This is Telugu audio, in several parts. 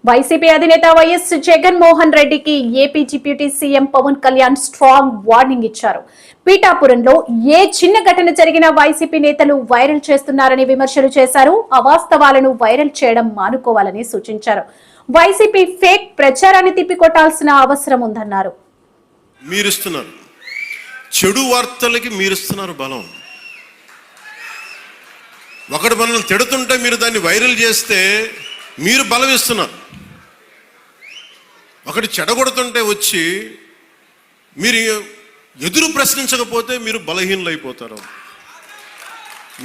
వైసీపీ అధినేత వైఎస్ జగన్మోహన్ రెడ్డికి AP deputy CM Pawan Kalyan strong warning ఇచ్చారు. పీఠాపురంలో ఏ చిన్న ఘటన జరిగినా వైసీపీ నేతలు వైరల్ చేస్తున్నారని విమర్శలు చేశారు. అవాస్తవాలను వైరల్ చేయడం మానుకోవాలని సూచించారు. వైసీపీ ఫేక్ ప్రచారాన్ని తిప్పికొట్టాల్సిన అవసరం ఉందన్నారు. మీరిస్తున్నారు చెడు వార్తలకి మీరిస్తున్నారు బలం. ఒకటి మనల్ని తిడుతుంటే మీరు దాన్ని వైరల్ చేస్తే మీరు బలం ఇస్తున్నారు. ఒకటి చెడగొడుతుంటే వచ్చి మీరు ఎదురు ప్రశ్నించకపోతే మీరు బలహీనలు అయిపోతారు.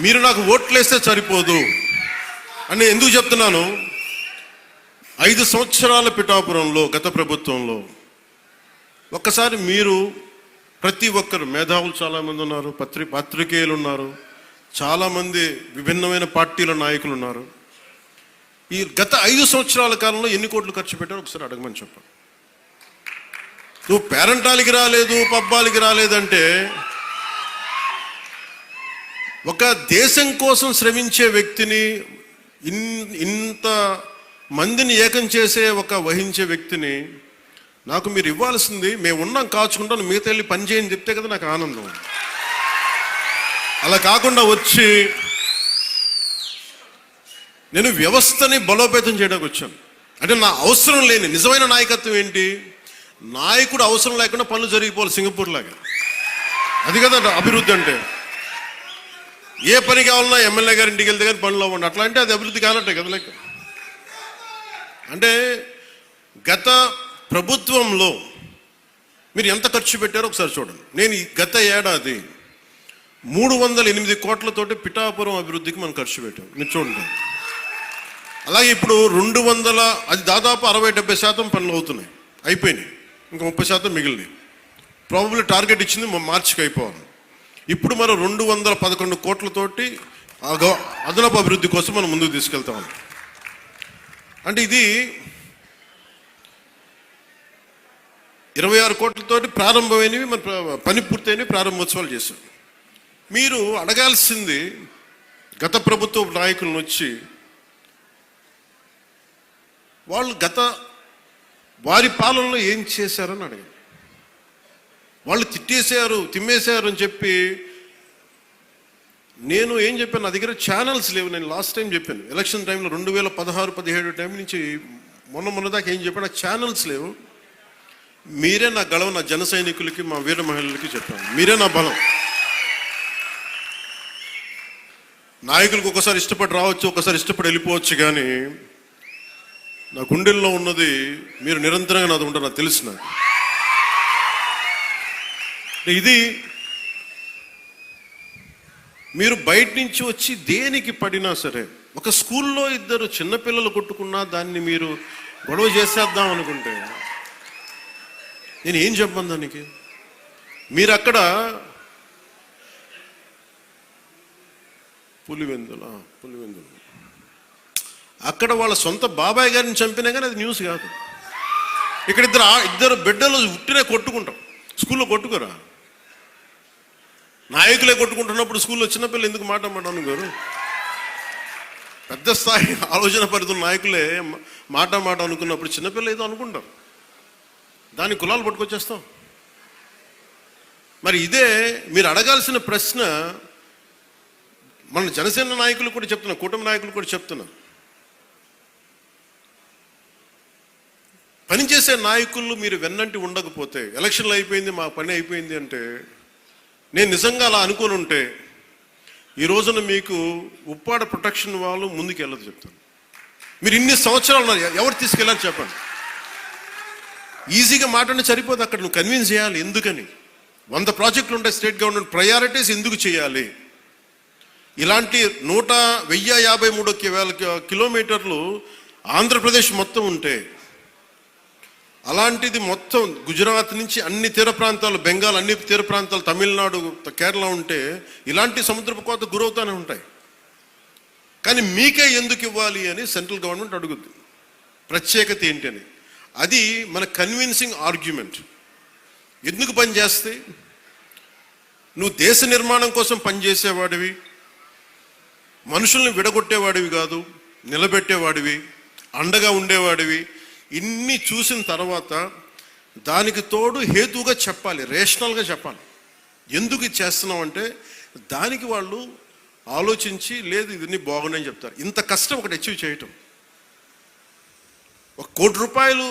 మీరు నాకు ఓట్లేస్తే సరిపోదు అని ఎందుకు చెప్తున్నాను? 5 సంవత్సరాల పిఠాపురంలో గత ప్రభుత్వంలో ఒక్కసారి మీరు ప్రతి ఒక్కరు మేధావులు చాలామంది ఉన్నారు, పత్రికేయులు ఉన్నారు, చాలామంది విభిన్నమైన పార్టీల నాయకులు ఉన్నారు. ఈ గత 5 సంవత్సరాల కాలంలో ఎన్ని కోట్లు ఖర్చు పెట్టారో ఒకసారి అడగమని చెప్పండి. నువ్వు పేరంటాలకి రాలేదు, పబ్బాలకి రాలేదంటే ఒక దేశం కోసం శ్రమించే వ్యక్తిని, ఇంత మందిని ఏకం చేసే వహించే వ్యక్తిని నాకు మీరు ఇవ్వాల్సింది, మేము ఉన్నాం కాచుకుంటాను, మిగతా వెళ్ళి పని చేయని చెప్తే కదా నాకు ఆనందం. అలా కాకుండా వచ్చి నేను వ్యవస్థని బలోపేతం చేయడానికి వచ్చాను. అంటే నా అవసరం లేని నిజమైన నాయకత్వం ఏంటి? నాయకుడు అవసరం లేకుండా పనులు జరిగిపోవాలి సింగపూర్ లాగా. అది కదా అభివృద్ధి అంటే. ఏ పని కావాలన్నా ఎమ్మెల్యే గారి ఇంటికి వెళ్తే కానీ పనులు అవ్వండి. అట్లా అంటే అది అభివృద్ధి కానట్టే కదా లెక్క. అంటే గత ప్రభుత్వంలో మీరు ఎంత ఖర్చు పెట్టారో ఒకసారి చూడండి. నేను గత ఏడాది 308 కోట్లతోటి పిఠాపురం అభివృద్ధికి మనం ఖర్చు పెట్టాం. మీరు చూడండి. అలాగే ఇప్పుడు 200, అది దాదాపు 60-70% పనులు అవుతున్నాయి, అయిపోయినాయి. ఇంకా 30% మిగిలినాయి. ప్రాబబ్లీ టార్గెట్ ఇచ్చింది మార్చికి అయిపోవాలి. ఇప్పుడు మనం 211 కోట్లతోటి అదనపు అభివృద్ధి కోసం మనం ముందుకు తీసుకెళ్తాం. అంటే ఇది 26 కోట్లతోటి ప్రారంభమైనవి, మన పని పూర్తయినవి, ప్రారంభోత్సవాలు చేశాం. మీరు అడగాల్సింది గత ప్రభుత్వ నాయకులను వచ్చి, వాళ్ళు వారి పాలనలో ఏం చేశారని అడగండి. వాళ్ళు తిమ్మేశారు అని చెప్పి నేను ఏం చెప్పాను? నా దగ్గర ఛానల్స్ లేవు. నేను లాస్ట్ టైం చెప్పాను, ఎలక్షన్ టైంలో 2016-17 టైం నుంచి మొన్న దాకా ఏం చెప్పాను, ఛానల్స్ లేవు. మీరే నా గళం, నా జన సైనికులకి, మా వీర మహిళలకి చెప్పాను. మీరే నా బలం. నాయకులకు ఒకసారి ఇష్టపడి రావచ్చు, ఒకసారి ఇష్టపడి వెళ్ళిపోవచ్చు, కానీ నా గుండెల్లో ఉన్నది మీరు నిరంతరంగా నాది ఉంటారు, నాకు తెలుసు. నాకు ఇది మీరు బయట నుంచి వచ్చి దేనికి పడినా సరే, ఒక స్కూల్లో 2 చిన్నపిల్లలు కొట్టుకున్నా దాన్ని మీరు గొడవ చేసేద్దాం అనుకుంటే నేను ఏం చెప్పను దానికి? మీరు అక్కడ పులివెందులు అక్కడ వాళ్ళ సొంత బాబాయ్ గారిని చంపినా కానీ అది న్యూస్ కాదు. ఇక్కడ ఇద్దరు బిడ్డలు ఉట్టినే కొట్టుకుంటాం, స్కూల్లో కొట్టుకోరా? నాయకులే కొట్టుకుంటున్నప్పుడు స్కూల్లో చిన్నపిల్లలు ఎందుకు మాట గారు? పెద్ద స్థాయి ఆలోచన పరిధుల నాయకులే మాట అనుకున్నప్పుడు చిన్నపిల్లలు ఏదో అనుకుంటారు, దాని కులాలు పట్టుకొచ్చేస్తాం. మరి ఇదే మీరు అడగాల్సిన ప్రశ్న. మన జనసేన నాయకులు కూడా చెప్తున్నా, కూటమి నాయకులు కూడా చెప్తున్నా, పనిచేసే నాయకులు మీరు వెన్నంటి ఉండకపోతే, ఎలక్షన్లు అయిపోయింది, మా పని అయిపోయింది అంటే, నేను నిజంగా అలా అనుకుని ఉంటే ఈ రోజున మీకు ఉప్పాడ ప్రొటెక్షన్ వాళ్ళు ముందుకు వెళ్ళదు చెప్తాను. మీరు ఇన్ని సంవత్సరాలు ఉన్నారు, ఎవరు తీసుకెళ్ళారు చెప్పండి? ఈజీగా మాట్లాడి సరిపోదు, అక్కడ నువ్వు కన్విన్స్ చేయాలి. ఎందుకని 100 ప్రాజెక్టులు ఉంటాయి స్టేట్ గవర్నమెంట్, ప్రయారిటీస్ ఎందుకు చేయాలి? ఇలాంటి 1053 కిలోమీటర్లు ఆంధ్రప్రదేశ్ మొత్తం ఉంటే, అలాంటిది మొత్తం గుజరాత్ నుంచి అన్ని తీర ప్రాంతాలు, బెంగాల్ అన్ని తీర ప్రాంతాలు, తమిళనాడు, కేరళ ఉంటే ఇలాంటి సముద్రపు కోత గురవుతూనే ఉంటాయి. కానీ మీకే ఎందుకు ఇవ్వాలి అని సెంట్రల్ గవర్నమెంట్ అడుగుద్ది. ప్రత్యేకత ఏంటి అని. అది మన కన్విన్సింగ్ ఆర్గ్యుమెంట్. ఎందుకు పనిచేస్తే? నువ్వు దేశ నిర్మాణం కోసం పనిచేసేవాడివి, మనుషుల్ని విడగొట్టేవాడివి కాదు, నిలబెట్టేవాడివి. అండగా ఉండేవాడివి. ఇన్ని చూసిన తర్వాత దానికి తోడు హేతువుగా చెప్పాలి, రేషనల్గా చెప్పాలి. ఎందుకు ఇది చేస్తున్నాం అంటే దానికి వాళ్ళు ఆలోచించి లేదు ఇవన్నీ బాగున్నాయని చెప్తారు. ఇంత కష్టం ఒకటి అచీవ్ చేయటం. 1 కోటి రూపాయలు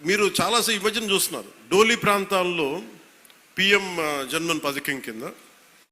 మీరు చాలాసేపు ఈ మధ్యన చూస్తున్నారు. డోలీ ప్రాంతాల్లో పిఎం జన్మన్ పథకం కింద